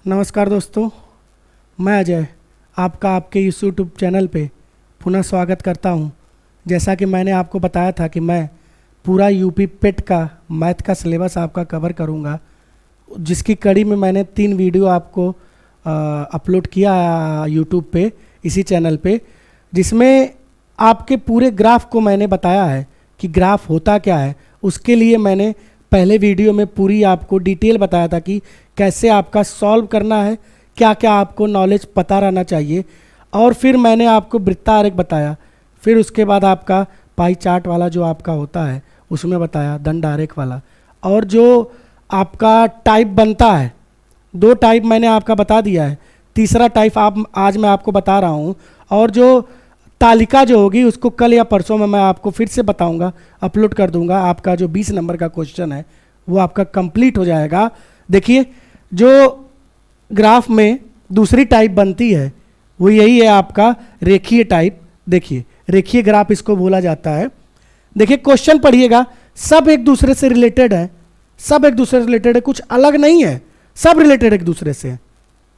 नमस्कार दोस्तों, मैं अजय आपका आपके इस यूट्यूब चैनल पे पुनः स्वागत करता हूं। जैसा कि मैंने आपको बताया था कि मैं पूरा यूपी पेट का मैथ का सिलेबस आपका कवर करूंगा, जिसकी कड़ी में मैंने 3 वीडियो आपको अपलोड किया यूट्यूब पे, इसी चैनल पे, जिसमें आपके पूरे ग्राफ को मैंने बताया है कि ग्राफ होता क्या है। उसके लिए मैंने पहले वीडियो में पूरी आपको डिटेल बताया था कि कैसे आपका सॉल्व करना है, क्या क्या आपको नॉलेज पता रहना चाहिए। और फिर मैंने आपको वृत्तारेख बताया, फिर उसके बाद आपका पाई चार्ट वाला जो आपका होता है उसमें बताया, दंड आरेख वाला, और जो आपका टाइप बनता है 2 टाइप मैंने आपका बता दिया है, तीसरा टाइप आज मैं आपको बता रहा हूँ। और जो तालिका जो होगी उसको कल या परसों में मैं आपको फिर से बताऊंगा, अपलोड कर दूंगा। आपका जो 20 नंबर का क्वेश्चन है वो आपका कंप्लीट हो जाएगा। देखिए, जो ग्राफ में दूसरी टाइप बनती है वो यही है आपका रेखीय टाइप। देखिए, रेखीय ग्राफ इसको बोला जाता है। देखिए, क्वेश्चन पढ़िएगा, सब एक दूसरे से रिलेटेड है, सब एक दूसरे से रिलेटेड है, कुछ अलग नहीं है, सब रिलेटेड एक दूसरे से।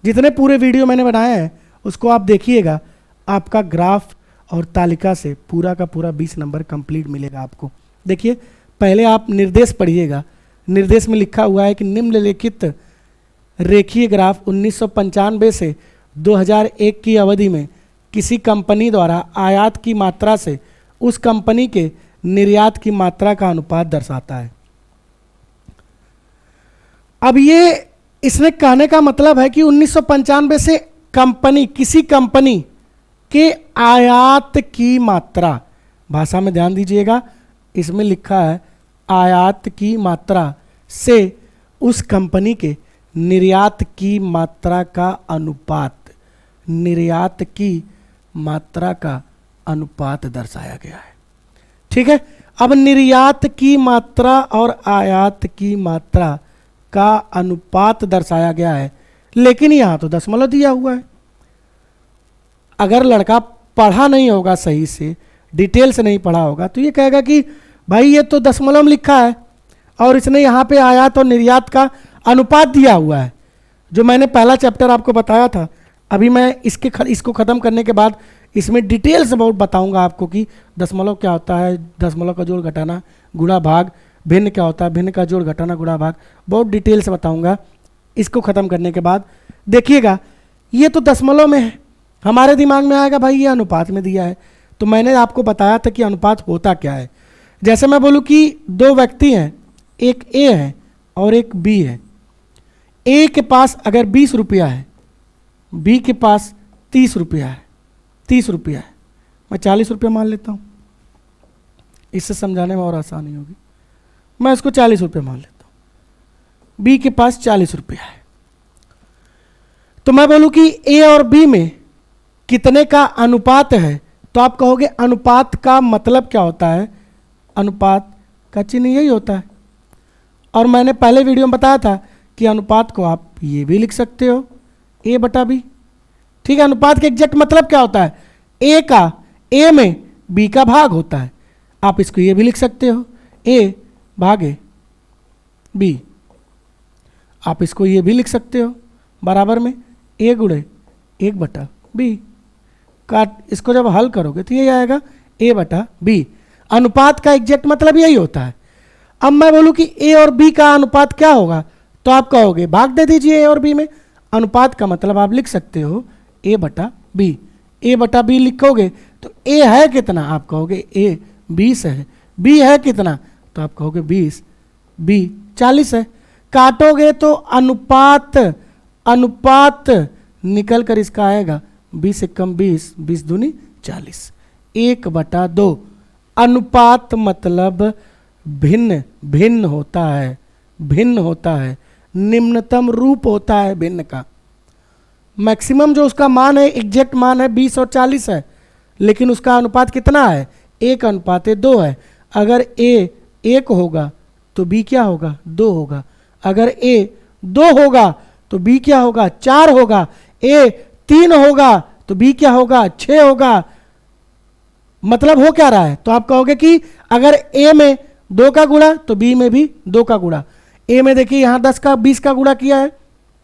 जितने पूरे वीडियो मैंने बनाए हैं उसको आप देखिएगा, आपका ग्राफ और तालिका से पूरा का पूरा 20 नंबर कंप्लीट मिलेगा आपको। देखिए, पहले आप निर्देश पढ़िएगा। निर्देश में लिखा हुआ है कि निम्नलिखित रेखीय ग्राफ 1995 से 2001 की अवधि में किसी कंपनी द्वारा आयात की मात्रा से उस कंपनी के निर्यात की मात्रा का अनुपात दर्शाता है। अब ये इसने कहने का मतलब है कि 1995 से कंपनी, किसी कंपनी के आयात की मात्रा, भाषा में ध्यान दीजिएगा, इसमें लिखा है आयात की मात्रा से उस कंपनी के निर्यात की मात्रा का अनुपात, निर्यात की मात्रा का अनुपात दर्शाया गया है। ठीक है, अब निर्यात की मात्रा और आयात की मात्रा का अनुपात दर्शाया गया है, लेकिन यहां तो दशमलव दिया हुआ है। अगर लड़का पढ़ा नहीं होगा, सही से डिटेल से नहीं पढ़ा होगा, तो ये कहेगा कि भाई ये तो दशमलव में लिखा है और इसने यहाँ पे आयात और निर्यात का अनुपात दिया हुआ है। जो मैंने पहला चैप्टर आपको बताया था, अभी मैं इसको ख़त्म करने के बाद इसमें डिटेल से बहुत बताऊंगा आपको कि दशमलव क्या होता है, दशमलव का जोड़ घटाना गुणा भाग, भिन्न क्या होता है, भिन्न का जोड़ घटाना गुणा भाग, बहुत डिटेल से बताऊंगा इसको ख़त्म करने के बाद। देखिएगा, ये तो दशमलव में है, हमारे दिमाग में आएगा भाई ये अनुपात में दिया है। तो मैंने आपको बताया था कि अनुपात होता क्या है। जैसे मैं बोलूँ कि 2 व्यक्ति हैं, एक ए है और एक बी है। ए के पास अगर 20 रुपया है, बी के पास 30 रुपया है, 30 रुपया है, मैं 40 रुपया मान लेता हूँ, इससे समझाने में और आसानी होगी। मैं इसको 40 रुपया मान लेता हूँ, बी के पास 40 रुपया है। तो मैं बोलूँ कि ए और बी में कितने का अनुपात है, तो आप कहोगे अनुपात का मतलब क्या होता है, अनुपात का चिन्ह यही होता है। और मैंने पहले वीडियो में बताया था कि अनुपात को आप ये भी लिख सकते हो, ए बटा बी। ठीक है, अनुपात का एग्जैक्ट मतलब क्या होता है, ए का, ए में बी का भाग होता है। आप इसको ये भी लिख सकते हो, ए भागे बी। आप इसको ये भी लिख सकते हो बराबर में ए गुणे 1 बटा बी। काट, इसको जब हल करोगे तो यही आएगा ए बटा बी। अनुपात का एग्जैक्ट मतलब यही होता है। अब मैं बोलूं कि ए और बी का अनुपात क्या होगा, तो आप कहोगे भाग दे दीजिए ए और बी में। अनुपात का मतलब आप लिख सकते हो ए बटा बी। ए बटा बी लिखोगे तो ए है कितना, आप कहोगे ए 20 है, बी है कितना, तो आप कहोगे 20, बी 40 है। काटोगे तो अनुपात, अनुपात निकल कर इसका आएगा 20 एकम 20, 20 दूनी 40, 1 बटा 2। अनुपात मतलब भिन्न, भिन्न होता है, भिन्न होता है, निम्नतम रूप होता है भिन्न का। मैक्सिमम जो उसका मान है, एग्जैक्ट मान है 20 और 40 है, लेकिन उसका अनुपात कितना है, 1 अनुपात 2 है। अगर ए 1 होगा तो बी क्या होगा, 2 होगा। अगर ए 2 होगा तो बी क्या होगा, 4 होगा। ए 3 होगा तो बी क्या होगा, 6 होगा। मतलब हो क्या रहा है, तो आप कहोगे कि अगर ए में 2 का गुणा तो बी में भी 2 का गुणा। ए में देखिए यहाँ 10 का 20 का गुणा किया है,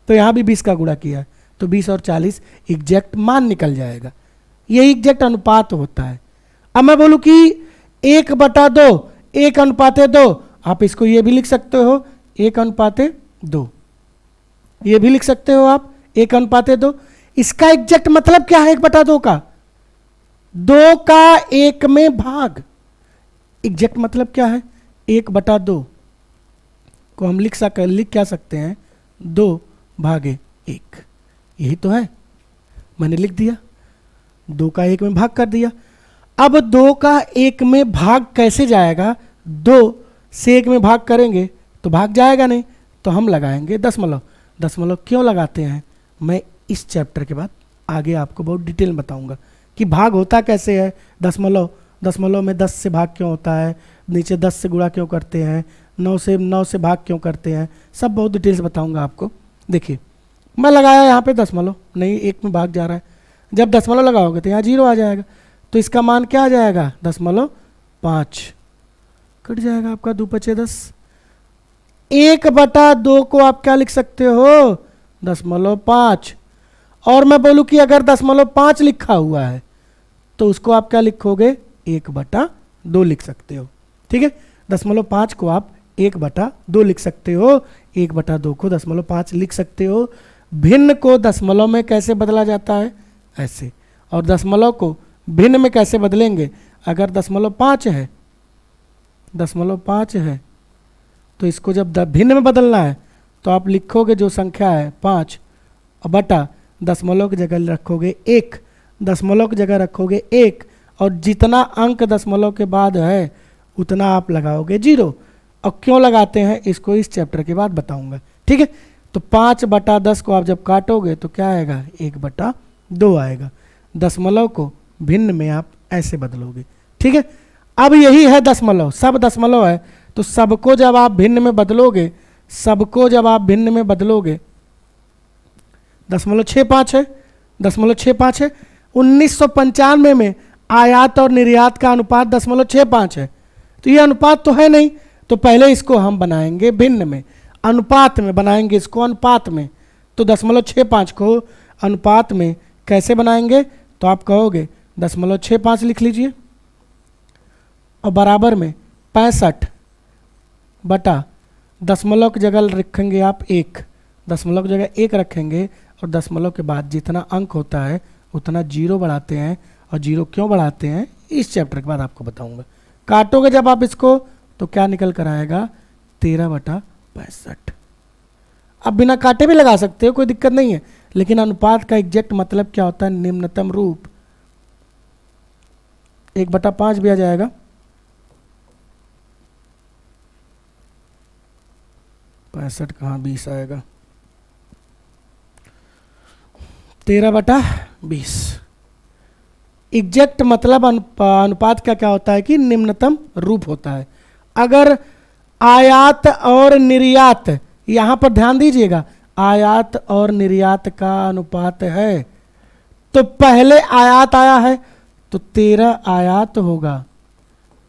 तो यहाँ भी 20 का गुणा किया है, तो 20 और 40 एग्जैक्ट मान निकल जाएगा। ये एग्जैक्ट अनुपात होता है। अब मैं बोलूँ कि 1/2 1:2, आप इसको ये भी लिख सकते हो 1:2, ये भी लिख सकते हो आप 1:2। इसका एग्जैक्ट मतलब क्या है 1/2 का? 2 का 1 में भाग। एग्जैक्ट मतलब क्या है? 1/2 को हम लिख क्या सकते हैं 2/1, यही तो है। मैंने लिख दिया, 2 का 1 में भाग कर दिया। अब 2 का 1 में भाग कैसे जाएगा? 2 से 1 में भाग करेंगे तो भाग जाएगा नहीं, तो हम लगाएंगे दशमलव। दशमलव क्यों लगाते हैं मैं इस चैप्टर के बाद आगे आपको बहुत डिटेल में बताऊंगा कि भाग होता कैसे है। दशमलव में 10 से भाग क्यों होता है, नीचे 10 से गुणा क्यों करते हैं, 9 से भाग क्यों करते हैं, सब बहुत डिटेल से बताऊंगा आपको। देखिए मैं लगाया यहाँ पे दशमलव, नहीं 1 में भाग जा रहा है। जब दशमलव लगाओगे तो यहाँ 0 आ जाएगा, तो इसका मान क्या आ जाएगा? 0.5 कट जाएगा आपका, 2 × 10। 1/2 को आप क्या लिख सकते हो? 0.5। और मैं बोलूँ कि अगर 0.5 लिखा हुआ है तो उसको आप क्या लिखोगे? 1/2 लिख सकते हो। ठीक है, 0.5 को आप 1/2 लिख सकते हो, 1/2 को 0.5 लिख सकते हो। भिन्न को दशमलव में कैसे बदला जाता है? ऐसे। और दशमलव को भिन्न में कैसे बदलेंगे? अगर 0.5 है, 0.5 है तो इसको जब भिन्न में बदलना है तो आप लिखोगे जो संख्या है 5 बटा दशमलव की जगह रखोगे 1, दशमलव की जगह रखोगे 1, और जितना अंक दशमलव के बाद है उतना आप लगाओगे 0। और क्यों लगाते हैं इसको इस चैप्टर के बाद बताऊंगा। ठीक है, तो 5/10 को आप जब काटोगे तो क्या आएगा? 1/2 आएगा। दशमलव को भिन्न में आप ऐसे बदलोगे। ठीक है, अब यही है दशमलव, सब दशमलव है, तो सबको जब आप भिन्न में बदलोगे, सबको जब आप भिन्न में बदलोगे, 0.65 है, 0.65 है। 1995 में आयात और निर्यात का अनुपात 0.65 है, तो ये अनुपात तो है नहीं, तो पहले इसको हम बनाएंगे भिन्न में, अनुपात में बनाएंगे इसको, अनुपात में। तो 0.65 को अनुपात में कैसे बनाएंगे? तो आप कहोगे 0.65 लिख लीजिए, और बराबर में 65 बटा दशमलव की जगह रखेंगे आप 1, दशमलव की जगह 1 रखेंगे, और दशमलव के बाद जितना अंक होता है उतना 0 बढ़ाते हैं। और 0 क्यों बढ़ाते हैं इस चैप्टर के बाद आपको बताऊंगा। काटोगे जब आप इसको तो क्या निकल कर आएगा? 13/65। अब बिना काटे भी लगा सकते हो, कोई दिक्कत नहीं है, लेकिन अनुपात का एग्जैक्ट मतलब क्या होता है? निम्नतम रूप। 1/5 भी आ जाएगा, 65 कहाँ 20 आएगा, 13/20। एग्जैक्ट मतलब अनुपात का क्या होता है कि निम्नतम रूप होता है। अगर आयात और निर्यात, यहां पर ध्यान दीजिएगा, आयात और निर्यात का अनुपात है, तो पहले आयात आया है तो 13 आयात होगा,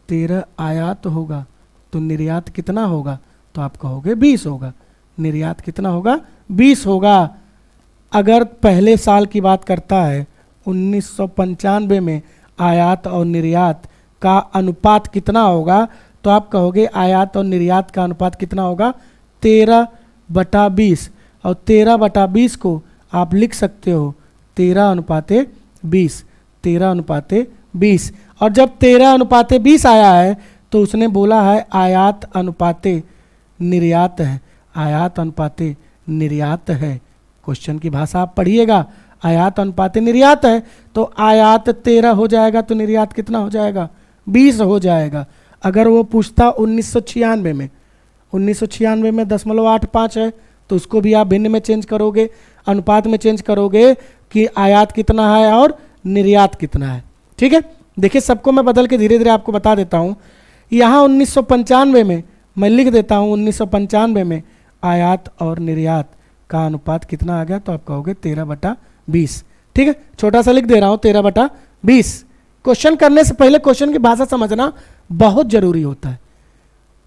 13 आयात होगा, तो निर्यात कितना होगा? तो आप कहोगे 20 होगा। निर्यात कितना होगा? 20 होगा। अगर पहले साल की बात करता है 1995 में आयात और निर्यात का अनुपात कितना होगा, तो आप कहोगे आयात और निर्यात का अनुपात कितना होगा? 13/20। और 13/20 को आप लिख सकते हो 13:20, 13:20। और जब 13:20 आया है तो उसने बोला है आयात अनुपाते निर्यात है, आयात अनुपाते निर्यात है। क्वेश्चन की भाषा आप पढ़िएगा, आयात अनुपाते निर्यात है, तो आयात 13 हो जाएगा, तो निर्यात कितना हो जाएगा? 20 हो जाएगा। अगर वो पूछता 1996 में, 1996 में 0.85 है, तो उसको भी आप भिन्न में चेंज करोगे, अनुपात में चेंज करोगे कि आयात कितना है और निर्यात कितना है। ठीक है, देखिए सबको मैं बदल के धीरे धीरे आपको बता देता हूँ। यहाँ 1995 में मैं लिख देता हूँ, 1995 में आयात और निर्यात का अनुपात कितना आ गया, तो आप कहोगे 13/20। ठीक है, छोटा सा लिख दे रहा हूँ 13/20। क्वेश्चन करने से पहले क्वेश्चन की भाषा समझना बहुत जरूरी होता है।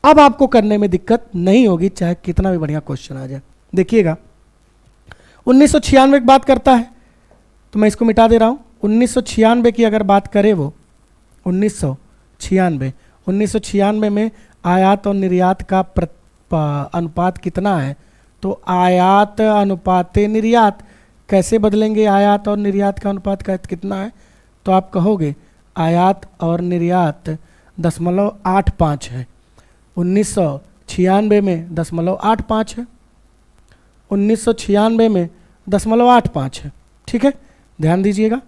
अब आपको करने में दिक्कत नहीं होगी, चाहे कितना भी बढ़िया क्वेश्चन आ जाए। देखिएगा 1996 की बात करता है, तो मैं इसको मिटा दे रहा हूँ। 1996 की अगर बात करें, वो 1996 में आयात और निर्यात का अनुपात कितना है? तो आयात अनुपात निर्यात, कैसे बदलेंगे आयात और निर्यात का अनुपात का कितना है? तो आप कहोगे आयात और निर्यात 0.85 है। 1996 में 0.85 है, 1996 में 0.85 है। ठीक है, ध्यान दीजिएगा,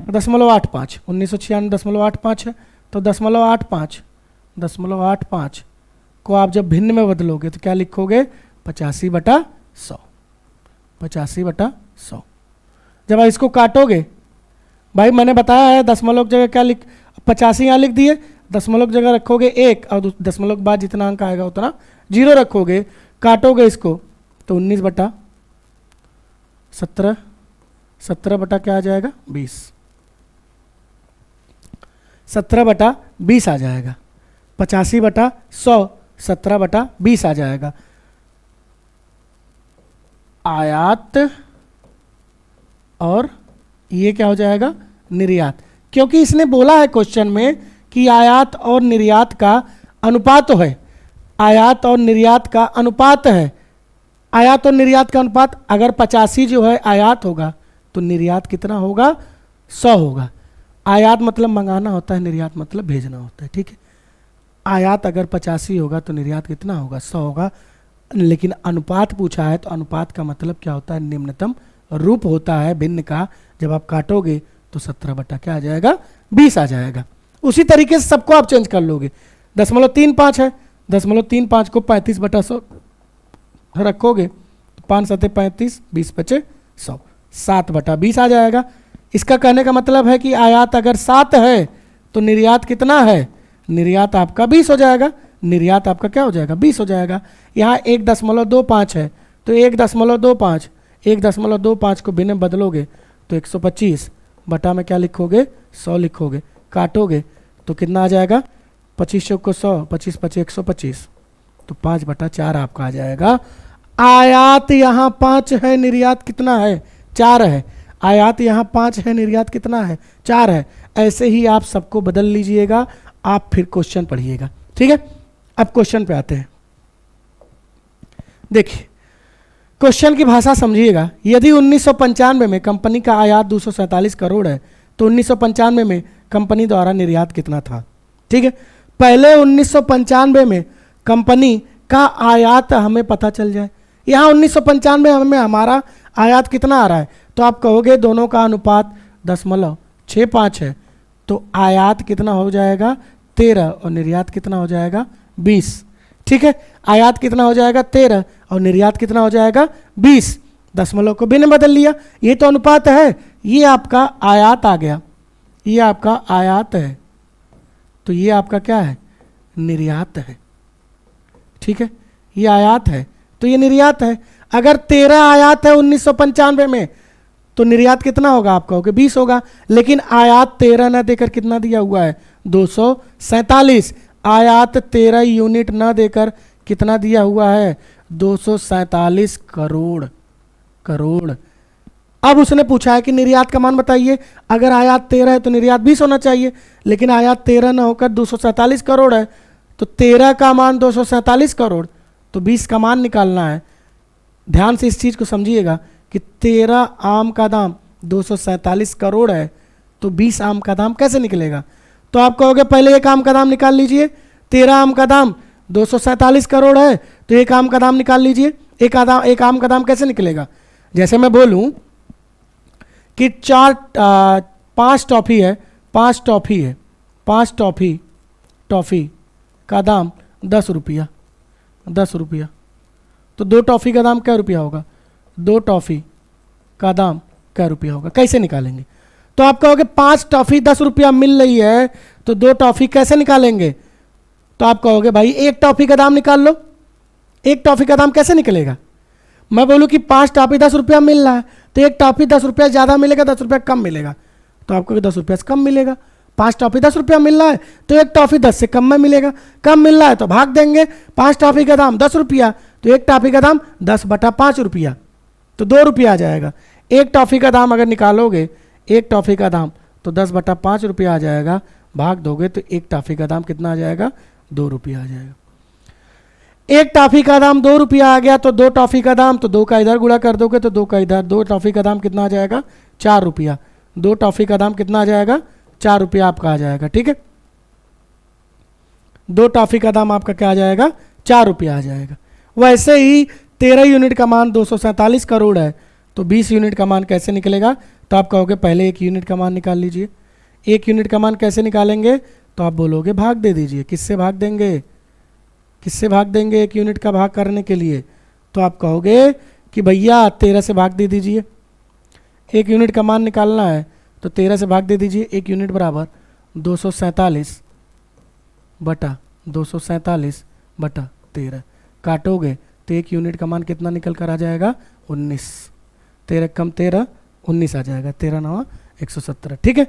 0.85, 1996 0.85 है। तो 0.85 को आप जब भिन्न में बदलोगे तो क्या लिखोगे? 85/100, 85/100। जब आप इसको काटोगे, भाई मैंने बताया है दशमलव की जगह क्या 85 यहाँ लिख दिए, दशमलव की जगह रखोगे 1 और दशमलव के बाद जितना अंक आएगा उतना 0 रखोगे, काटोगे इसको तो 19/17, 17 बटा क्या आ जाएगा? 20, 17/20 आ जाएगा। 85/100, 17/20 आ जाएगा। आयात और ये क्या हो जाएगा? निर्यात, क्योंकि इसने बोला है क्वेश्चन में कि आयात और निर्यात का अनुपात है, आयात और निर्यात का अनुपात है। आयात और निर्यात का अनुपात अगर 85 जो है आयात होगा तो निर्यात कितना होगा? 100 होगा। आयात मतलब मंगाना होता है, निर्यात मतलब भेजना होता है। ठीक है, आयात अगर 85 होगा तो निर्यात कितना होगा? 100 होगा। लेकिन अनुपात पूछा है तो अनुपात का मतलब क्या होता है? निम्नतम रूप होता है भिन्न का। जब आप काटोगे तो 17 बटा क्या आ जाएगा? 20 आ जाएगा। उसी तरीके से सबको आप चेंज कर लोगे। 0.35 है, 0.35 को 35/100 रखोगे तो 5 7 35, 20 बचे 100, 7/20 आ जाएगा। इसका कहने का मतलब है कि आयात अगर 7 है तो निर्यात कितना है? निर्यात आपका 20 हो जाएगा। निर्यात आपका क्या हो जाएगा? 20 हो जाएगा। यहाँ 1.25 है तो 1.25, 1.25 को भिन्न बदलोगे तो 125 बटा में क्या लिखोगे? 100 लिखोगे। काटोगे तो कितना आ जाएगा? 25 को 100, 25 25 125, तो 5/4 आपका आ जाएगा। आयात यहाँ 5 है, निर्यात कितना है? 4 है। आयात यहाँ 5 है, निर्यात कितना है? 4 है। ऐसे ही आप सबको बदल लीजिएगा, आप फिर क्वेश्चन पढ़िएगा। ठीक है, अब क्वेश्चन पे आते हैं। देखिए क्वेश्चन की भाषा समझिएगा। यदि 1995 में कंपनी का आयात 247 करोड़ है तो 1995 में कंपनी द्वारा निर्यात कितना था? ठीक है, पहले 1995 में कंपनी का आयात हमें पता चल जाए। यहाँ 1995 में हमारा आयात कितना आ रहा है? तो आप कहोगे दोनों का अनुपात 0.65 है, तो आयात कितना हो जाएगा? 13 और निर्यात कितना हो जाएगा? 20। ठीक है, आयात कितना हो जाएगा? 13 और निर्यात कितना हो जाएगा? 20। दशमलव को भिन्न बदल लिया, ये तो अनुपात है, ये आपका आयात आ गया, ये आपका आयात है, तो ये आपका क्या है? निर्यात है। ठीक है, ये आयात है तो ये निर्यात है। अगर 13 आयात है 1995 में तो निर्यात कितना होगा? आप कहोगे 20 होगा, लेकिन आयात 13 न देकर कितना दिया हुआ है? 247। आयात 13 यूनिट न देकर कितना दिया हुआ है? 247 करोड़। करोड़। अब उसने पूछा है कि निर्यात का मान बताइए। अगर आयात 13 है तो निर्यात 20 होना चाहिए, लेकिन आयात 13 न होकर 247 करोड़ है, तो 13 का मान 247 करोड़, तो 20 का मान निकालना है। ध्यान से इस चीज़ को समझिएगा कि 13 आम का दाम 247 करोड़ है, तो 20 आम का दाम कैसे निकलेगा? तो आप कहोगे पहले एक आम का दाम निकाल लीजिए। 13 आम का दाम 247 करोड़ है, तो एक आम का दाम निकाल लीजिए। एक आम का दाम कैसे निकलेगा? जैसे मैं बोलूं कि 5 टॉफ़ी है, 5 टॉफ़ी है, 5 टॉफ़ी का दाम 10 रुपया, 10 रुपया, तो 2 टॉफ़ी का दाम क्या रुपया होगा? 2 टॉफ़ी का दाम क्या रुपया होगा? कैसे निकालेंगे? तो आप कहोगे 5 टॉफ़ी 10 रुपया मिल रही है, तो 2 टॉफ़ी कैसे निकालेंगे? तो आप कहोगे भाई 1 टॉफ़ी का दाम निकाल लो। 1 टॉफ़ी का दाम कैसे निकलेगा? मैं बोलूँ कि 5 टॉफ़ी 10 रुपया मिल रहा है, तो 1 टॉफ़ी 10 रुपया ज़्यादा मिलेगा, 10 रुपया कम मिलेगा, तो आपको 10 रुपया से कम मिलेगा। 5 टॉफ़ी 10 रुपया मिल रहा है तो 1 टॉफ़ी 10 से कम में मिलेगा। कम मिल रहा है तो भाग देंगे। 5 टॉफ़ी का दाम 10 रुपया, तो 1 टॉफ़ी का दाम 10/5 रुपया। तो 2 रुपया आ जाएगा। एक टॉफ़ी का दाम अगर निकालोगे, एक टॉफ़ी का दाम तो 10/5 रुपया आ जाएगा, भाग दोगे तो एक टॉफ़ी का दाम कितना आ जाएगा, 2 रुपया आ जाएगा। एक टॉफ़ी का दाम 2 रुपया आ गया तो 2 टॉफ़ी का दाम, तो 2 का इधर गुणा कर दोगे तो 2 का इधर, 2 टॉफ़ी का दाम कितना आ जाएगा, 4 रुपया। 2 टॉफ़ी का दाम कितना आ जाएगा, 4 रुपया आपका आ जाएगा। ठीक है, 2 टॉफ़ी का दाम आपका क्या आ जाएगा, 4 रुपया आ जाएगा। वैसे ही 13 यूनिट का मान 247 करोड़ है, तो 20 यूनिट का मान कैसे निकलेगा, तो आप कहोगे पहले 1 यूनिट का मान निकाल लीजिए। 1 यूनिट का मान कैसे निकालेंगे, तो आप बोलोगे भाग दे दीजिए। किससे भाग देंगे, किससे भाग देंगे 1 यूनिट का भाग करने के लिए, तो आप कहोगे कि भैया 13 से भाग दे दीजिए। 1 यूनिट का मान निकालना है तो 13 से भाग दे दीजिए। 1 यूनिट बराबर 247 बटा 247/13। काटोगे तो 1 यूनिट का मान कितना निकल कर आ जाएगा, 19। 13 कम 13, 19 आ जाएगा। 13 9 117। ठीक है,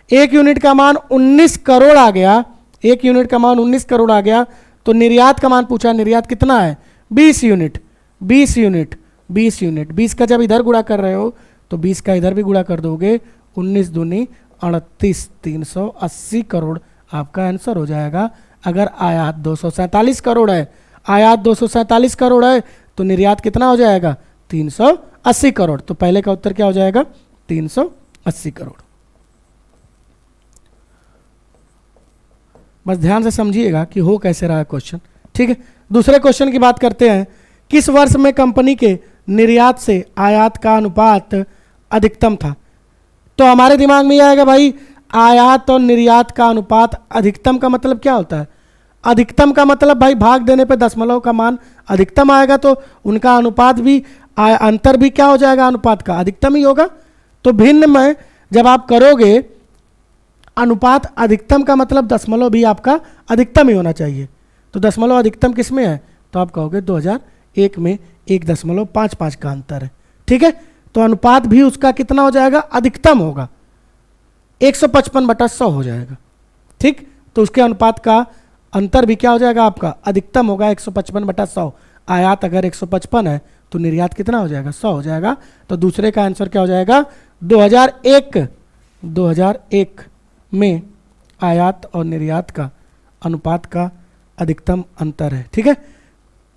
1 यूनिट का मान 19 करोड़ आ गया। 1 यूनिट का मान 19 करोड़ आ गया तो निर्यात का मान पूछा, निर्यात कितना है, 20 यूनिट। 20 यूनिट 20 यूनिट 20 का जब इधर गुणा कर रहे हो तो 20 का इधर भी गुणा कर दोगे। 19 दूनी 38, 380 करोड़ आपका आंसर हो जाएगा। अगर आयात 247 करोड़ है, आयात 247 करोड़ है तो निर्यात कितना हो जाएगा, 380 करोड़। तो पहले का उत्तर क्या हो जाएगा, 380 करोड़। बस ध्यान से समझिएगा कि हो कैसे रहा है क्वेश्चन। ठीक है, दूसरे क्वेश्चन की बात करते हैं। किस वर्ष में कंपनी के निर्यात से आयात का अनुपात अधिकतम था। तो हमारे दिमाग में यह आएगा भाई, आयात और निर्यात का अनुपात अधिकतम का मतलब क्या होता है, अधिकतम का मतलब भाई भाग देने पे दशमलव का मान अधिकतम आएगा तो उनका अनुपात भी, अंतर भी क्या हो जाएगा, अनुपात का अधिकतम ही होगा। तो भिन्न में जब आप करोगे अनुपात अधिकतम का मतलब दशमलव भी आपका अधिकतम ही होना चाहिए। तो दशमलव अधिकतम किस में है, तो आप कहोगे 2001 में 1.55 का अंतर है। ठीक है, तो अनुपात भी उसका कितना हो जाएगा, अधिकतम होगा, 155/100 हो जाएगा। ठीक, तो उसके अनुपात का अंतर भी क्या हो जाएगा आपका, अधिकतम होगा, 155/100। आयात अगर 155 है तो निर्यात कितना हो जाएगा, 100 हो जाएगा। तो दूसरे का आंसर क्या हो जाएगा, 2001 में आयात और निर्यात का अनुपात का अधिकतम अंतर है। ठीक है,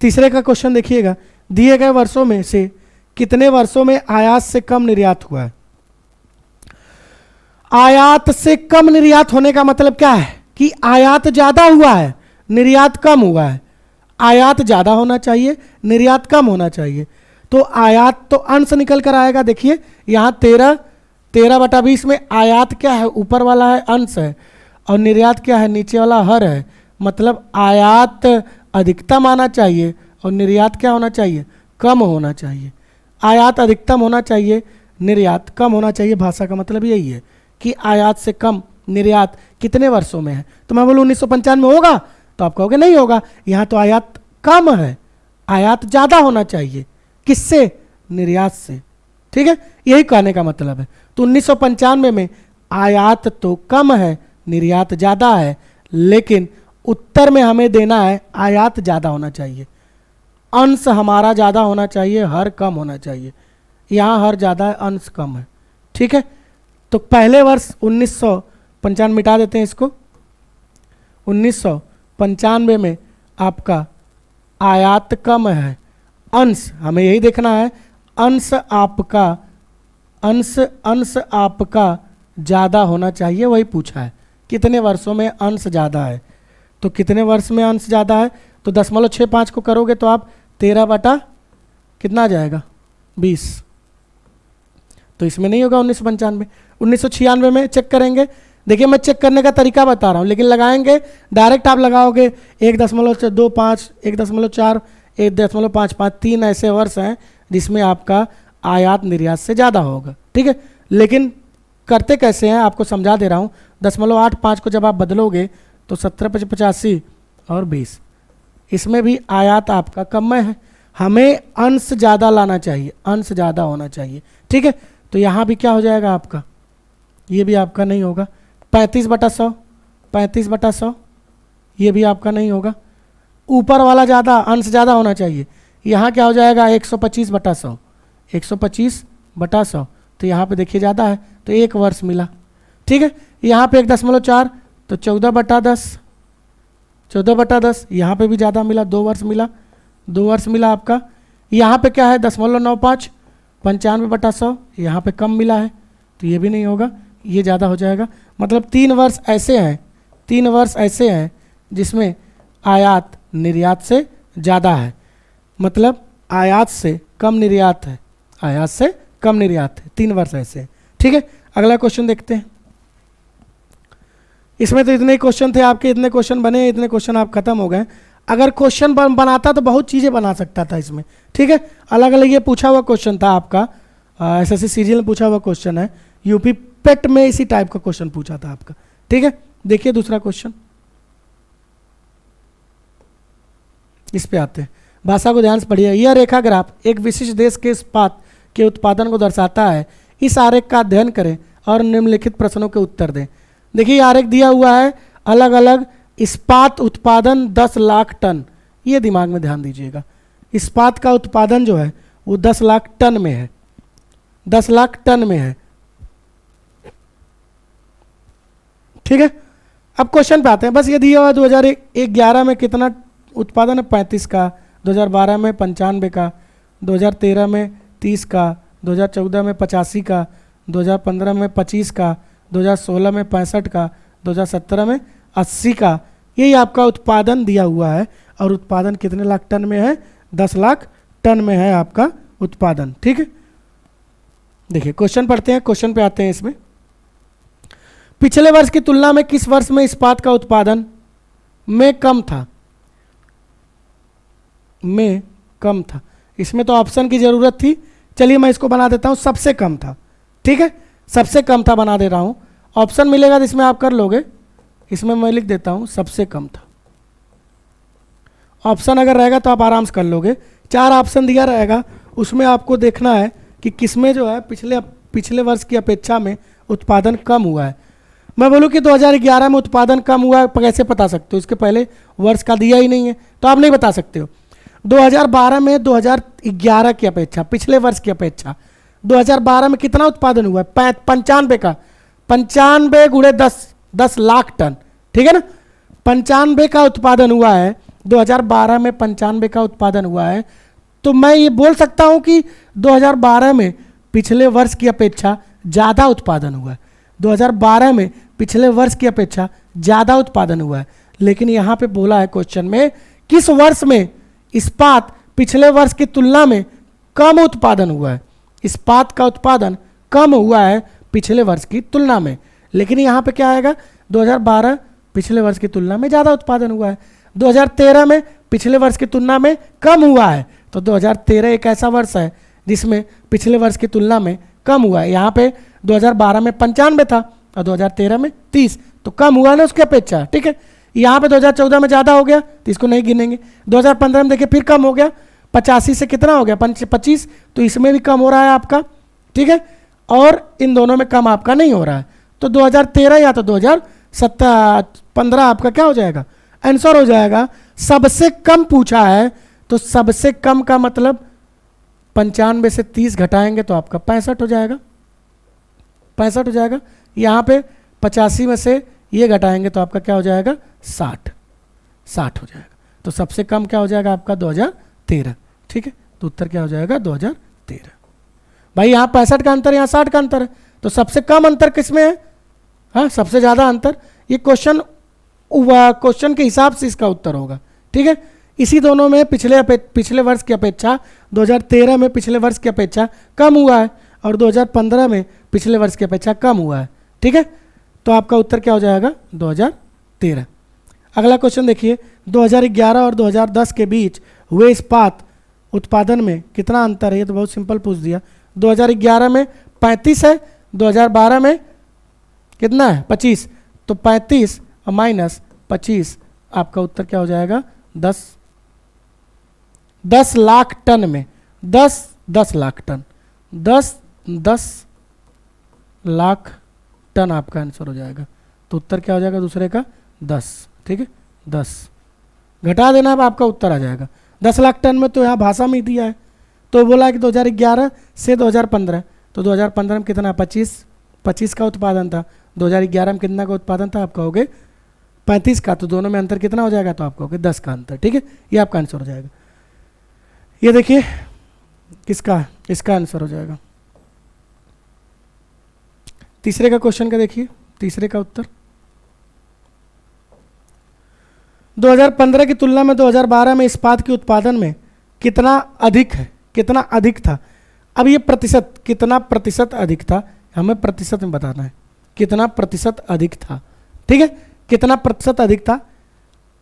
तीसरे का क्वेश्चन देखिएगा। दिए गए वर्षों में से कितने वर्षों में आयात से कम निर्यात हुआ है। आयात से कम निर्यात होने का मतलब क्या है कि आयात ज्यादा हुआ है, निर्यात कम हुआ है। आयात ज्यादा होना चाहिए, निर्यात कम होना चाहिए। तो आयात तो अंश निकल कर आएगा। देखिए यहां 13/20 में आयात क्या है, ऊपर वाला है अंश है, और निर्यात क्या है, नीचे वाला हर है। मतलब आयात अधिकतम आना चाहिए और निर्यात क्या होना चाहिए, कम होना चाहिए। आयात अधिकतम होना चाहिए, निर्यात कम होना चाहिए। भाषा का मतलब यही है कि आयात से कम निर्यात कितने वर्षों में है। तो मैं बोलूँ 1995 में होगा, तो आप कहोगे नहीं होगा, यहाँ तो आयात कम है, आयात ज़्यादा होना चाहिए। किससे, निर्यात से। ठीक है, यही कहने का मतलब है। तो 1995 में आयात तो कम है, निर्यात ज़्यादा है, लेकिन उत्तर में हमें देना है आयात ज़्यादा होना चाहिए, अंश हमारा ज़्यादा होना चाहिए, हर कम होना चाहिए। यहाँ हर ज़्यादा है, अंश कम है। ठीक है, तो पहले वर्ष 1995 मिटा देते हैं इसको। 1995 में आपका आयात कम है, अंश हमें यही देखना है, अंश आपका ज़्यादा होना चाहिए, वही पूछा है। कितने वर्षों में अंश ज़्यादा है, तो कितने वर्ष में अंश ज़्यादा है, तो 0.65 को करोगे तो आप 13 बटा कितना आ जाएगा, 20। तो इसमें नहीं होगा 1995। 1996 में चेक करेंगे। देखिए मैं चेक करने का तरीका बता रहा हूँ, लेकिन लगाएंगे डायरेक्ट आप लगाओगे 1.25, 1.4, 1.55, 3 ऐसे वर्ष हैं जिसमें आपका आयात निर्यात से ज़्यादा होगा। ठीक है, लेकिन करते कैसे हैं आपको समझा दे रहा हूँ। 0.85 को जब आप बदलोगे तो 17/85 और 20, इसमें भी आयात आपका कम में है, हमें अंश ज़्यादा लाना चाहिए, अंश ज़्यादा होना चाहिए। ठीक है, तो यहाँ भी क्या हो जाएगा आपका, ये भी आपका नहीं होगा। 35/100, 35/100, ये भी आपका नहीं होगा। ऊपर वाला ज़्यादा, अंश ज़्यादा होना चाहिए। यहाँ क्या हो जाएगा 125/100, 125/100, तो यहाँ पे देखिए ज़्यादा है तो 1 वर्ष मिला। ठीक है, यहाँ पे 1.4 तो 14/10, 14/10, यहाँ पे भी ज़्यादा मिला, 2 वर्ष मिला, 2 वर्ष मिला आपका। यहाँ पे क्या है 0.95, 95/100, यहाँ पे कम मिला है तो ये भी नहीं होगा, ये ज़्यादा हो जाएगा। मतलब 3 वर्ष ऐसे हैं, 3 वर्ष ऐसे हैं जिसमें आयात निर्यात से ज़्यादा है, मतलब आयात से कम निर्यात है, आयात से कम निर्यात है, 3 वर्ष ऐसे हैं। ठीक है, अगला क्वेश्चन देखते हैं। इसमें तो इतने ही क्वेश्चन थे आपके, इतने क्वेश्चन बने, इतने क्वेश्चन आप खत्म हो गए। अगर क्वेश्चन बनाता तो बहुत चीज़ें बना सकता था इसमें। ठीक है, अलग अलग ये पूछा हुआ क्वेश्चन था आपका, एसएससी सीजीएल में पूछा हुआ क्वेश्चन है, यूपी पेट में इसी टाइप का क्वेश्चन पूछा था आपका। ठीक है, देखिए दूसरा क्वेश्चन, इस पे आते हैं। भाषा को ध्यान से पढ़िए। यह रेखा ग्राफ एक विशिष्ट देश के इस्पात के उत्पादन को दर्शाता है। इस आरेख का अध्ययन करें और निम्नलिखित प्रश्नों के उत्तर दें। देखिए आरेख दिया हुआ है, अलग अलग इस्पात उत्पादन 10 लाख टन, ये दिमाग में ध्यान दीजिएगा। इस्पात का उत्पादन जो है वो 10 लाख टन में है, 10 लाख टन में है। ठीक है, अब क्वेश्चन पे आते हैं। बस ये दिया हुआ 2011 में कितना उत्पादन है, 35 का, 2012 में 95 का, 2013 में 30 का, 2014 में 85 का, 2015 में 25 का, 2016 में 65 का, 2017 में 80 का, यही आपका उत्पादन दिया हुआ है। और उत्पादन कितने लाख टन में है, 10 लाख टन में है आपका उत्पादन। ठीक है, देखिए क्वेश्चन पढ़ते हैं, क्वेश्चन पे आते हैं। इसमें पिछले वर्ष की तुलना में किस वर्ष में इस्पात का उत्पादन में कम था, में कम था। इसमें तो ऑप्शन की जरूरत थी, चलिए मैं इसको बना देता हूं सबसे कम था। ठीक है, सबसे कम था बना दे रहा हूं, ऑप्शन मिलेगा तो इसमें आप कर लोगे। इसमें मैं लिख देता हूं सबसे कम था, ऑप्शन अगर रहेगा तो आप आराम से कर लोगे। 4 ऑप्शन दिया रहेगा, उसमें आपको देखना है कि किसमें जो है पिछले वर्ष की अपेक्षा में उत्पादन कम हुआ है। मैं बोलूँ कि 2011 में उत्पादन कम हुआ है, कैसे बता सकते हो, इसके पहले वर्ष का दिया ही नहीं है तो आप नहीं बता सकते हो। 2012 में 2011 की अपेक्षा, पिछले वर्ष की अपेक्षा 2012 में कितना उत्पादन हुआ है, 95 का, 95 गुणे 10 लाख टन। ठीक है ना, 95 का उत्पादन हुआ है 2012 में, 95 का उत्पादन हुआ है। तो मैं ये बोल सकता हूं कि 2012 में पिछले वर्ष की अपेक्षा ज़्यादा उत्पादन हुआ है, 2012 में पिछले वर्ष की अपेक्षा ज़्यादा उत्पादन हुआ है। लेकिन यहाँ पे बोला है क्वेश्चन में किस वर्ष में इस्पात पिछले वर्ष की तुलना में कम उत्पादन हुआ है, इस्पात का उत्पादन कम हुआ है पिछले वर्ष की तुलना में। लेकिन यहाँ पे क्या आएगा, 2012 पिछले वर्ष की तुलना में ज़्यादा उत्पादन हुआ है, 2013 में पिछले वर्ष की तुलना में कम हुआ है। तो 2013 एक ऐसा वर्ष है जिसमें पिछले वर्ष की तुलना में कम हुआ है। यहाँ पे 2012 में 95 था और 2013 में 30, तो कम हुआ ना उसकी अपेक्षा। ठीक है, यहाँ पे 2014 में ज़्यादा हो गया तो इसको नहीं गिनेंगे। 2015 में देखिए फिर कम हो गया, 85 से कितना हो गया 25, तो इसमें भी कम हो रहा है आपका। ठीक है, और इन दोनों में कम आपका नहीं हो रहा है। तो 2013 या तो 2015 आपका क्या हो जाएगा, आंसर हो जाएगा। सबसे कम पूछा है तो सबसे कम का मतलब 95 से 30 घटाएंगे तो आपका 65 हो जाएगा, 65 हो जाएगा। यहाँ पे 85 में से ये घटाएंगे तो आपका क्या हो जाएगा, 60 हो जाएगा। तो सबसे कम क्या हो जाएगा आपका 2013। ठीक है, तो उत्तर क्या हो जाएगा 2013। भाई यहाँ 65 का अंतर, यहाँ 60 का अंतर है, तो सबसे कम अंतर किसमें है, हाँ सबसे ज़्यादा अंतर। ये क्वेश्चन के हिसाब से इसका उत्तर होगा। ठीक है, इसी दोनों में पिछले वर्ष की अपेक्षा 2013 में पिछले वर्ष की अपेक्षा कम हुआ है और 2015 में पिछले वर्ष की अपेक्षा कम हुआ है। ठीक है, तो आपका उत्तर क्या हो जाएगा 2013। अगला क्वेश्चन देखिए, 2011 और 2010 के बीच हुए इस्पात उत्पादन में कितना अंतर है। ये तो बहुत सिंपल पूछ दिया। 2011 में 35 है, 2012 में कितना है 25, तो 35 और माइनस 25 आपका उत्तर क्या हो जाएगा 10 लाख टन में, 10 लाख टन, 10 लाख टन आपका आंसर हो जाएगा। तो उत्तर क्या हो जाएगा दूसरे का 10। ठीक है, 10 घटा देना अब आपका उत्तर आ जाएगा। 10 लाख टन में तो यहाँ भाषा में ही दिया है, तो बोला कि 2011 से 2015, तो 2015 में कितना 25 का उत्पादन था, 2011 में कितना का उत्पादन था, आप कहोगे 35 का, तो दोनों में अंतर कितना हो जाएगा, तो आप कहोगे 10 का अंतर। ठीक है, ये आपका आंसर हो जाएगा। ये देखिए किसका, इसका आंसर हो जाएगा। तीसरे का क्वेश्चन का देखिए, तीसरे का उत्तर 2015 की तुलना में 2012 में इस्पात के उत्पादन में कितना अधिक है, कितना अधिक था। अब ये प्रतिशत, कितना प्रतिशत अधिक था, हमें प्रतिशत में बताना है, कितना प्रतिशत अधिक था। ठीक है, कितना प्रतिशत अधिक था।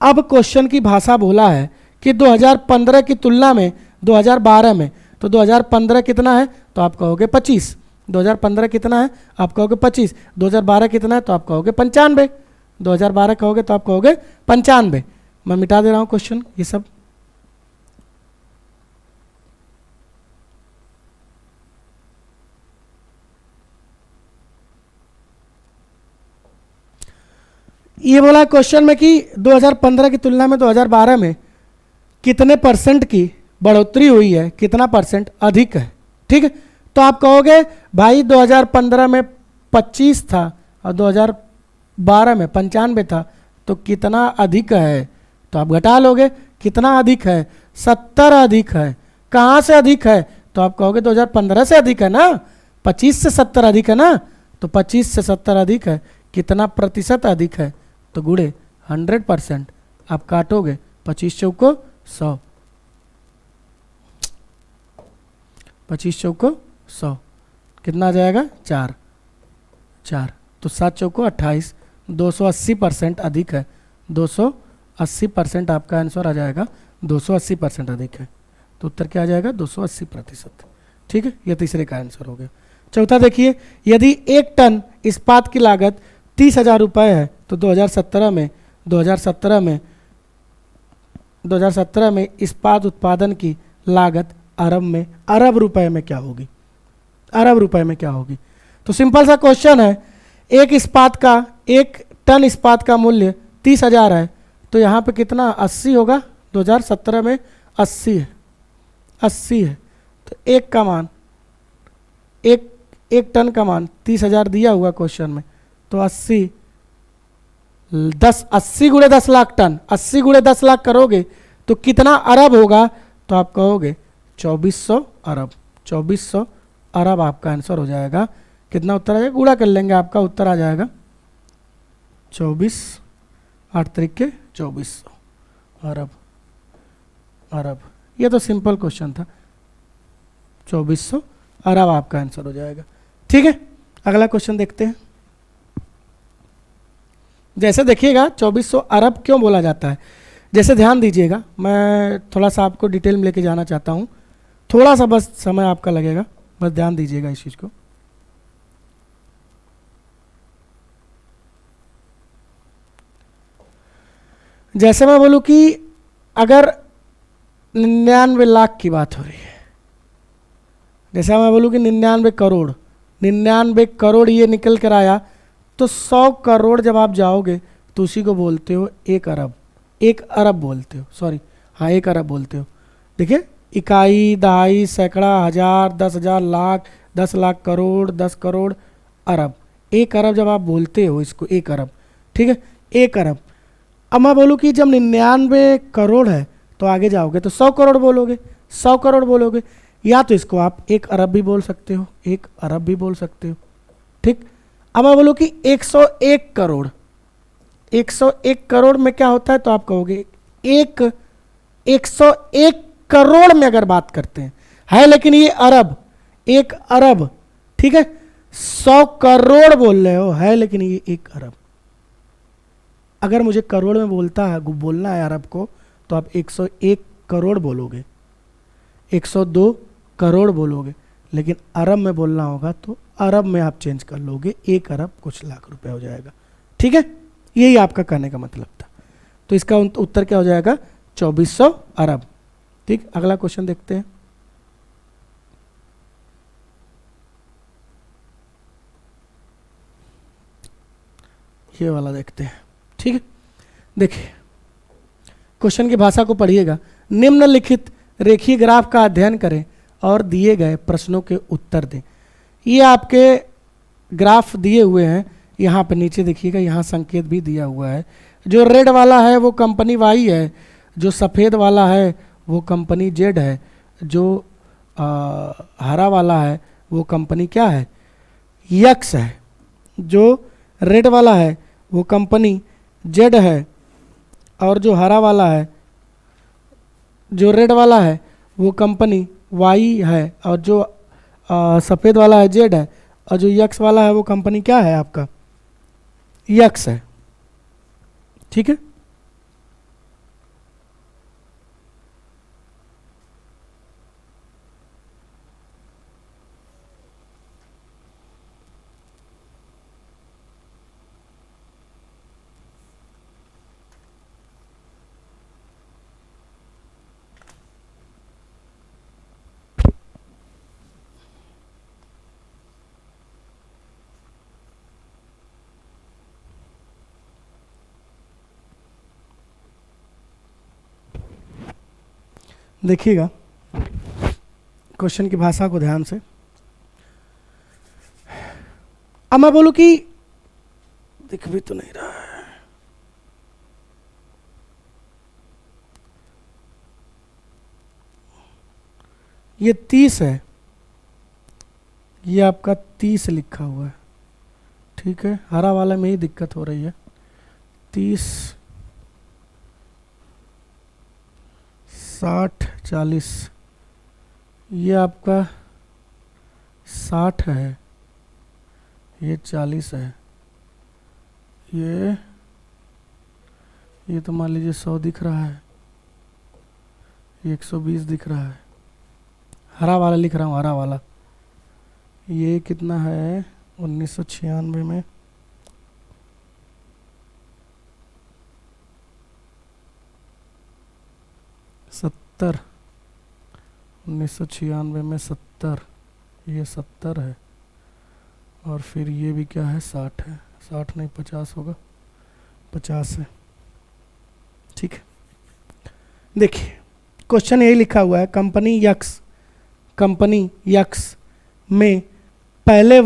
अब क्वेश्चन की भाषा बोला है कि 2015 की तुलना में 2012 में, तो 2015 कितना है, तो आप कहोगे 25, 2015 कितना है, आप कहोगे 25, 2012 कितना है, तो आप कहोगे 95, 2012 कहोगे तो आप कहोगे 95। मैं मिटा दे रहा हूं क्वेश्चन ये सब। ये बोला क्वेश्चन में कि 2015 की तुलना में 2012 में कितने परसेंट की बढ़ोतरी हुई है, कितना परसेंट अधिक है। ठीक है, तो आप कहोगे भाई 2015 में 25 था और 2012 में 95 था, तो कितना अधिक है, तो आप घटा लोगे, कितना अधिक है, 70 अधिक है। कहाँ से अधिक है, तो आप कहोगे 2015 से अधिक है ना, 25 से 70 अधिक है ना, तो 25 से 70 अधिक है। कितना प्रतिशत अधिक है, तो गुड़े 100%, आप काटोगे 25 चौको 100, 25 चौको 100, कितना आ जाएगा 4, तो 7 चौको 28, 280% अधिक है, 280% आपका आंसर आ जाएगा, 280% अधिक है। तो उत्तर क्या आ जाएगा, 280%। ठीक है, ये तीसरे का आंसर हो गया। चौथा देखिए, यदि 1 टन इस्पात की लागत 30,000 रुपये है, तो 2017 में इस्पात उत्पादन की लागत अरब रुपए में क्या होगी, अरब रुपए में क्या होगी। तो सिंपल सा क्वेश्चन है, एक टन इस्पात का मूल्य 30,000 है, तो यहाँ पे कितना 80 होगा, 2017 में 80 है, 80 है, तो एक का मान, एक टन का मान 30,000 दिया हुआ क्वेश्चन में, तो 80 गुणे 10 लाख टन, 80 गुणे 10 लाख करोगे तो कितना अरब होगा, तो आप कहोगे 2400 अरब, 2400 अरब आपका आंसर हो जाएगा। कितना उत्तर आ जाएगा, गुणा कर लेंगे, आपका उत्तर आ जाएगा 24, 8 तरीके 2400 अरब। ये तो सिंपल क्वेश्चन था, 2400 अरब आपका आंसर हो जाएगा। ठीक है, अगला क्वेश्चन देखते हैं। जैसे देखिएगा 2400 अरब क्यों बोला जाता है, जैसे ध्यान दीजिएगा, मैं थोड़ा सा आपको डिटेल में लेके जाना चाहता हूँ, थोड़ा सा बस समय आपका लगेगा, बस ध्यान दीजिएगा इस चीज़ को। जैसे मैं बोलूँ कि अगर 99 लाख की बात हो रही है, जैसे मैं बोलूँ कि 99 करोड़ ये निकल कर आया, तो 100 करोड़ जब आप जाओगे तो उसी को बोलते हो 1 अरब, 1 अरब बोलते हो, सॉरी हाँ 1 अरब बोलते हो। देखिए, इकाई, दहाई, सैकड़ा, हजार, 10,000, लाख, 10 लाख, करोड़, 10 करोड़, अरब, 1 अरब जब आप बोलते हो इसको 1 अरब। ठीक है, 1 अरब। अब मैं बोलूँ कि जब 99 करोड़ है तो आगे जाओगे तो 100 करोड़ बोलोगे, 100 करोड़ बोलोगे, या तो इसको आप 1 अरब भी बोल सकते हो, 1 अरब भी बोल सकते हो। ठीक, अब मैं बोलूँ कि 101 करोड़, 101 करोड़ में क्या होता है, तो आप कहोगे 101 करोड़ में अगर बात करते हैं है, लेकिन ये अरब, 1 अरब। ठीक है, 100 करोड़ बोल रहे हो है, लेकिन ये 1 अरब। अगर मुझे करोड़ में बोलना है अरब को, तो आप 101 करोड़ बोलोगे, 102 करोड़ बोलोगे, लेकिन अरब में बोलना होगा तो अरब में आप चेंज कर लोगे, 1 अरब कुछ लाख रुपए हो जाएगा। ठीक है, यही आपका कहने का मतलब था। तो इसका उत्तर क्या हो जाएगा, 2400 अरब। ठीक, अगला क्वेश्चन देखते हैं। ये वाला देखते हैं। ठीक है, देखिए क्वेश्चन की भाषा को पढ़िएगा। निम्नलिखित रेखीय ग्राफ का अध्ययन करें और दिए गए प्रश्नों के उत्तर दें। ये आपके ग्राफ दिए हुए हैं, यहाँ पे नीचे देखिएगा, यहाँ संकेत भी दिया हुआ है। जो रेड वाला है वो कंपनी वाई है, जो सफ़ेद वाला है वो कंपनी जेड है, जो हरा वाला है वो कंपनी क्या है, यक्स है। जो रेड वाला है वो कंपनी जेड है, और जो हरा वाला है, जो रेड वाला है वो कंपनी वाई है, और जो सफ़ेद वाला है जेड है, और जो यक्स वाला है वो कंपनी क्या है, आपका यक्स है। ठीक है, देखिएगा क्वेश्चन की भाषा को ध्यान से। अब मैं बोलूं कि दिख भी तो नहीं रहा है, ये 30 है, ये आपका 30 लिखा हुआ है। ठीक है, हरा वाला में ही दिक्कत हो रही है। 30, 60, 40, ये आपका 60 है, ये 40 है, ये तो मान लीजिए 100 दिख रहा है, ये 120 दिख रहा है। हरा वाला लिख रहा हूँ, हरा वाला। ये कितना है 1996 में, सत्तर, 1996 में 70, ये 70 है, और फिर ये भी क्या है 60 है, 60 नहीं 50 होगा, 50 है। ठीक है, देखिए क्वेश्चन यही लिखा हुआ है, कंपनी यक्स में पहले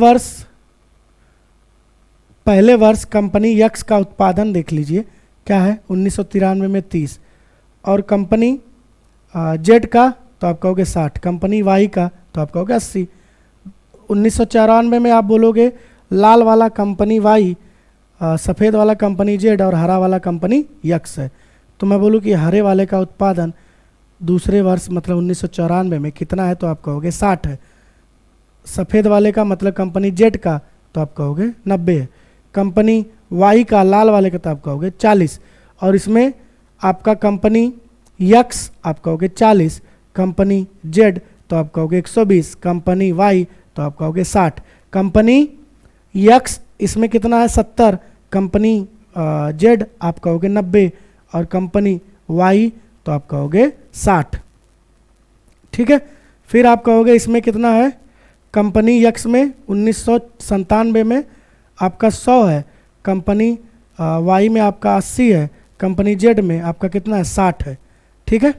वर्ष कंपनी यक्स का उत्पादन देख लीजिए क्या है 1993 में 30, और कंपनी जेड का तो आप कहोगे 60, कंपनी वाई का तो आप कहोगे 80। 1994 में आप बोलोगे लाल वाला कंपनी वाई, सफ़ेद वाला कंपनी जेड, और हरा वाला कंपनी यक्स है। तो मैं बोलूँ कि हरे वाले का उत्पादन दूसरे वर्ष मतलब 1994 में कितना है, तो आप कहोगे 60 है। सफ़ेद वाले का मतलब कंपनी जेड का तो आप कहोगे 90 है, कंपनी वाई का लाल वाले का तो आप कहोगे 40, और इसमें आपका कंपनी यक्स आप कहोगे 40, कंपनी जेड तो आप कहोगे 120, कंपनी वाई तो आप कहोगे 60। कंपनी यक्स इसमें कितना है 70, कंपनी जेड आप कहोगे 90, और कंपनी वाई तो आप कहोगे 60। ठीक है, फिर आप कहोगे इसमें कितना है, कंपनी यक्स में 1997 में आपका 100 है, कंपनी वाई में आपका 80 है, कंपनी जेड में आपका कितना है 60 है। ठीक है,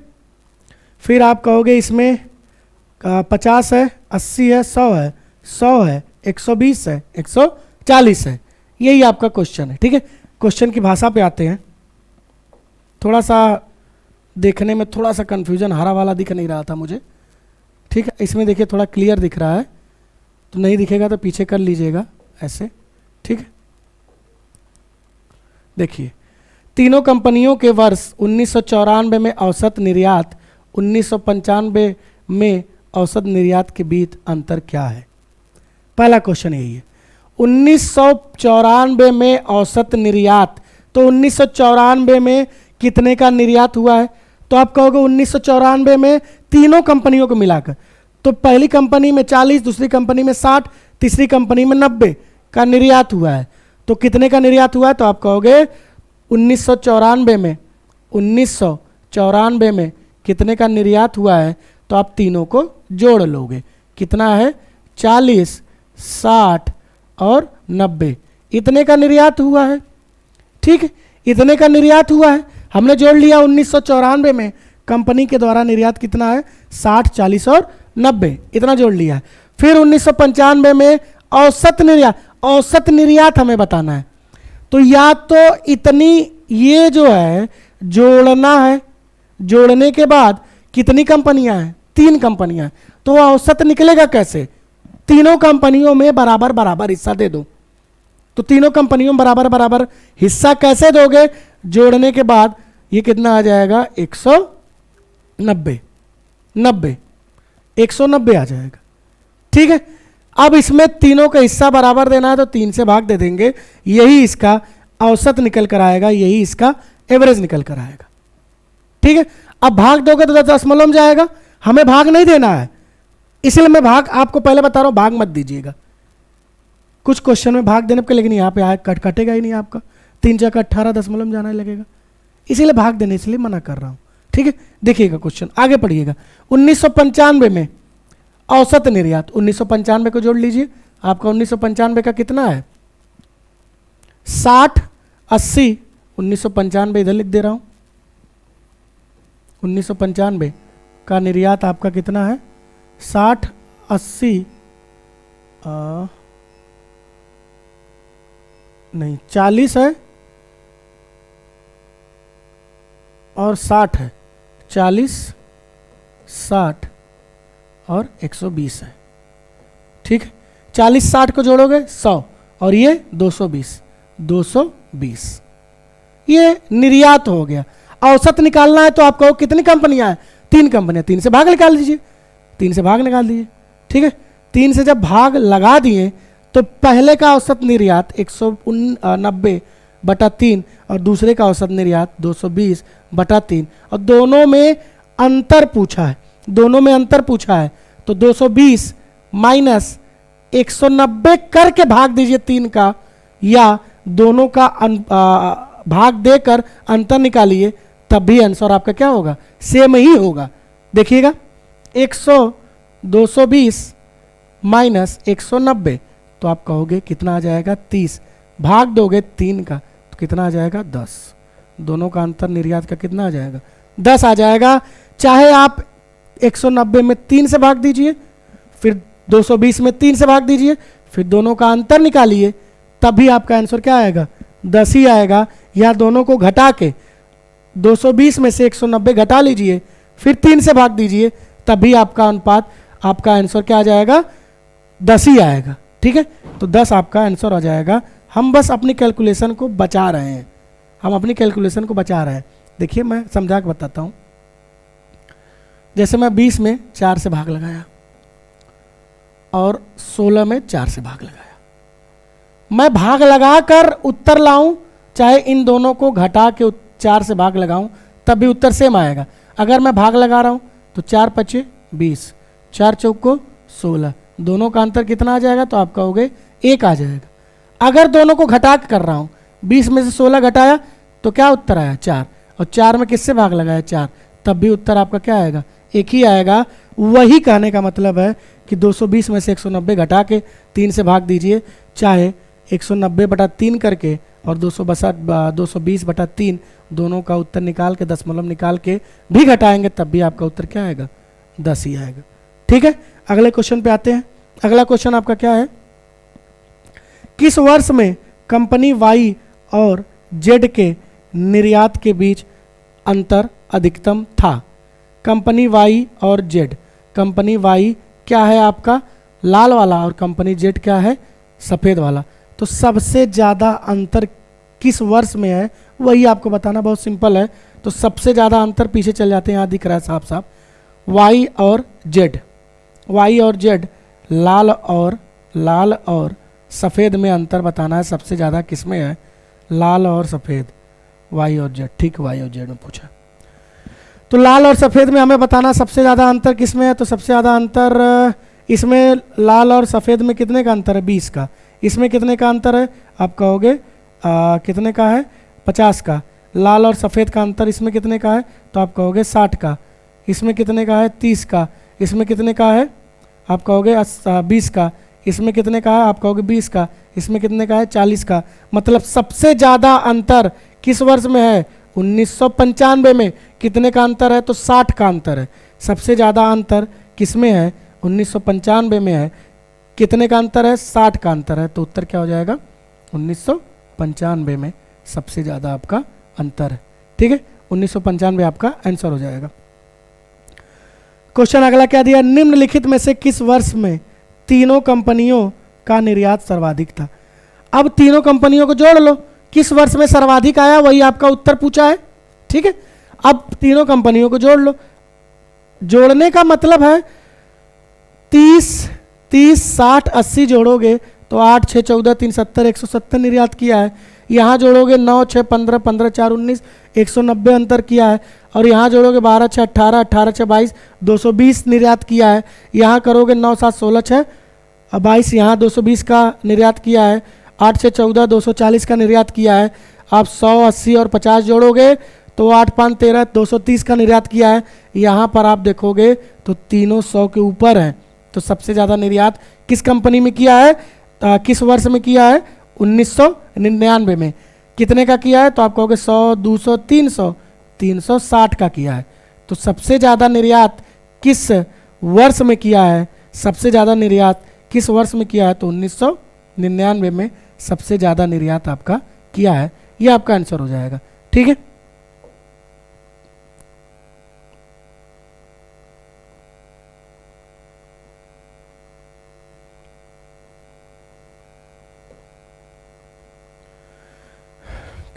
फिर आप कहोगे इसमें 50 है, 80 है, 100 है, 120 है, 140 है। यही आपका क्वेश्चन है। ठीक है, क्वेश्चन की भाषा पे आते हैं। थोड़ा सा देखने में थोड़ा सा कन्फ्यूजन, हरा वाला दिख नहीं रहा था मुझे। ठीक है, इसमें देखिए थोड़ा क्लियर दिख रहा है, तो नहीं दिखेगा तो पीछे कर लीजिएगा ऐसे। ठीक है, देखिए तीनों कंपनियों के वर्ष 1994 में औसत निर्यात, 1995 में औसत निर्यात के बीच अंतर क्या है। पहला क्वेश्चन यही है, 1994 में औसत निर्यात, तो 1994 में कितने का निर्यात हुआ है, तो आप कहोगे 1994 में तीनों कंपनियों को मिलाकर, तो पहली कंपनी में 40, दूसरी कंपनी में 60, तीसरी कंपनी में 90 का निर्यात हुआ है। तो कितने का निर्यात हुआ है, तो आप कहोगे 1994 में कितने का निर्यात हुआ है, तो आप तीनों को जोड़ लोगे, कितना है 40, 60 और 90, इतने का निर्यात हुआ है। ठीक है, इतने का निर्यात हुआ है, हमने जोड़ लिया। 1994 में कंपनी के द्वारा निर्यात कितना है 60, 40 और 90, इतना जोड़ लिया है। फिर 1995 में औसत निर्यात हमें बताना है। तो या तो इतनी, ये जो है जोड़ना है, जोड़ने के बाद कितनी कंपनियां हैं, 3 कंपनियां हैं, तो वो औसत निकलेगा कैसे? तीनों कंपनियों में बराबर बराबर हिस्सा दे दो। तो तीनों कंपनियों में बराबर बराबर हिस्सा कैसे दोगे? जोड़ने के बाद ये कितना आ जाएगा? 190, 190 आ जाएगा। ठीक है, अब इसमें तीनों का हिस्सा बराबर देना है तो 3 से भाग दे देंगे, यही इसका औसत निकल कर आएगा, यही इसका एवरेज निकल कर आएगा। ठीक है, अब भाग दोगे तो दशमलव में जाएगा, हमें भाग नहीं देना है, इसलिए मैं भाग आपको पहले बता रहा हूं, भाग मत दीजिएगा। कुछ क्वेश्चन में भाग देने पर, लेकिन यहाँ पे कटेगा ही नहीं आपका, 3 जगह 18 दशमलव में जाना ही लगेगा, इसीलिए भाग देने इसलिए मना कर रहा हूं। ठीक है, देखिएगा क्वेश्चन, आगे पढ़िएगा। 1995 में औसत निर्यात, 1995 को जोड़ लीजिए, आपका 1995 का कितना है? 60, 80, 1995 इधर लिख दे रहा हूं। 1995 का निर्यात आपका कितना है? 60, 80, नहीं 40 है और 60 है, 40, 60 और 120 है। ठीक है, 40 60 को जोड़ोगे 100 और ये 220, 220 ये निर्यात हो गया। औसत निकालना है तो आपको कितनी कंपनियां हैं? 3 कंपनियां, 3 से भाग निकाल दीजिए, 3 से भाग निकाल दीजिए। ठीक है, 3 से जब भाग लगा दिए तो पहले का औसत निर्यात 190/3 और दूसरे का औसत निर्यात 220/3 और दोनों में अंतर पूछा है, दोनों में अंतर पूछा है तो 220 माइनस 190 करके भाग दीजिए 3 का, या दोनों का भाग देकर अंतर निकालिए, तब भी आंसर आपका क्या होगा? सेम ही होगा। देखिएगा 220 माइनस 190 तो आप कहोगे कितना आ जाएगा? 30, भाग दोगे 3 का तो कितना आ जाएगा? 10। दोनों का अंतर निर्यात का कितना आ जाएगा? 10 आ जाएगा। चाहे आप 190 में 3 से भाग दीजिए, फिर 220 में 3 से भाग दीजिए, फिर दोनों का अंतर निकालिए, तब भी आपका आंसर क्या आएगा? 10 ही आएगा। या दोनों को घटा के 220 में से 190 घटा लीजिए, फिर 3 से भाग दीजिए, तब भी आपका अनुपात, आपका आंसर क्या आ जाएगा? 10 ही आएगा। ठीक है, तो 10 आपका आंसर आ जाएगा। हम बस अपनी कैलकुलेशन को बचा रहे हैं, हम अपनी कैलकुलेशन को बचा रहे हैं। देखिए मैं समझा के बताता हूं। जैसे मैं 20 में 4 से भाग लगाया और 16 में 4 से भाग लगाया, मैं भाग लगाकर उत्तर लाऊं, चाहे इन दोनों को घटा के 4 से भाग लगाऊं, तब भी उत्तर सेम आएगा। अगर मैं भाग लगा रहा हूं तो 4 पचे 20, 4 चौको 16, दोनों का अंतर कितना आ जाएगा? तो आप कहोगे 1 आ जाएगा। अगर दोनों को घटा के कर रहा हूं, 20 में से 16 घटाया तो क्या उत्तर आया? 4, और 4 में किससे भाग लगाया? 4, तब भी उत्तर आपका क्या आएगा? 1 ही आएगा। वही कहने का मतलब है कि 220 में से 190 घटा के 3 से भाग दीजिए, चाहे 190/3 करके और 220/3 दोनों का उत्तर निकाल के, दशमलव निकाल के भी घटाएंगे, तब भी आपका उत्तर क्या आएगा? 10 ही आएगा। ठीक है, अगले क्वेश्चन पे आते हैं। अगला क्वेश्चन आपका क्या है? किस वर्ष में कंपनी वाई और जेड के निर्यात के बीच अंतर अधिकतम था? कंपनी वाई और जेड, कंपनी वाई क्या है आपका? लाल वाला, और कंपनी जेड क्या है? सफ़ेद वाला। तो सबसे ज़्यादा अंतर किस वर्ष में है वही आपको बताना, बहुत सिंपल है। तो सबसे ज़्यादा अंतर पीछे चल जाते हैं, यहाँ दिख रहा है साफ साफ, वाई और जेड, वाई और जेड, लाल और सफ़ेद में अंतर बताना है। सबसे ज़्यादा किस में है? लाल और सफ़ेद, वाई और जेड। ठीक, वाई और जेड में पूछा, तो लाल और सफ़ेद में हमें बताना सबसे ज़्यादा अंतर किस में है। तो सबसे ज़्यादा अंतर इसमें लाल और सफ़ेद में कितने का अंतर है? 20 का। इसमें कितने का अंतर है? आप कहोगे कितने का है? 50 का। लाल और सफ़ेद का अंतर इसमें कितने का है? तो आप कहोगे 60 का। इसमें कितने का है? 30 का। इसमें कितने का है? आप कहोगे 20 का। इसमें कितने का है? आप कहोगे 20 का। इसमें कितने का है? 40 का। मतलब सबसे ज़्यादा अंतर किस वर्ष में है? 1995 में। कितने का अंतर है? तो 60 का अंतर है। सबसे ज़्यादा अंतर किस में है? 1995 में है, कितने का अंतर है? 60 का अंतर है। तो उत्तर क्या हो जाएगा? 1995 में सबसे ज़्यादा आपका अंतर है। ठीक है, 1995 आपका आंसर हो जाएगा। क्वेश्चन अगला क्या दिया? निम्नलिखित में से किस वर्ष में तीनों कंपनियों का निर्यात सर्वाधिक था? अब तीनों कंपनियों को जोड़ लो, किस वर्ष में सर्वाधिक आया वही आपका उत्तर पूछा है। ठीक है, अब तीनों कंपनियों को जोड़ लो। जोड़ने का मतलब है 30 60 80 जोड़ोगे तो 8 6 14 3 70 170 निर्यात किया है। यहाँ जोड़ोगे 9 6 15 15 4 19 190 अंतर किया है। और यहाँ जोड़ोगे 12 6 18 18 6 22 220 निर्यात किया है। यहाँ करोगे 9 7 16 6 22, यहाँ 220 का निर्यात किया है। 8 6 14 240 का निर्यात किया है। आप 100 80 और 50 जोड़ोगे तो 8 5 13 230 का निर्यात किया है। यहाँ पर आप देखोगे तो तीनों 100 के ऊपर है। तो सबसे ज़्यादा निर्यात किस कंपनी में किया है, किस वर्ष में किया है? 1999 में। कितने का किया है? तो आप कहोगे 100 200 300 360 का किया है। तो सबसे ज़्यादा निर्यात किस वर्ष में किया है? सबसे ज़्यादा निर्यात किस वर्ष में किया है? तो 1999 में सबसे ज़्यादा निर्यात आपका किया है। ये आपका आंसर हो जाएगा। ठीक है,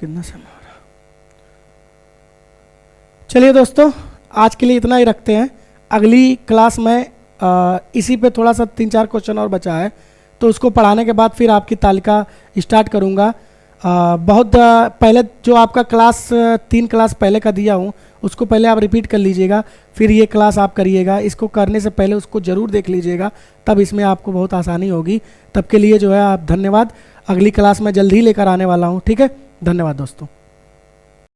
कितना समय हो रहा? चलिए दोस्तों, आज के लिए इतना ही रखते हैं। अगली क्लास में इसी पे थोड़ा सा 3 4 क्वेश्चन और बचा है, तो उसको पढ़ाने के बाद फिर आपकी तालिका स्टार्ट करूँगा। बहुत पहले जो आपका क्लास 3 क्लास पहले का दिया हूँ उसको पहले आप रिपीट कर लीजिएगा, फिर ये क्लास आप करिएगा। इसको करने से पहले उसको ज़रूर देख लीजिएगा, तब इसमें आपको बहुत आसानी होगी। तब के लिए जो है आप धन्यवाद। अगली क्लास में जल्द ही लेकर आने वाला हूँ। ठीक है, धन्यवाद दोस्तों।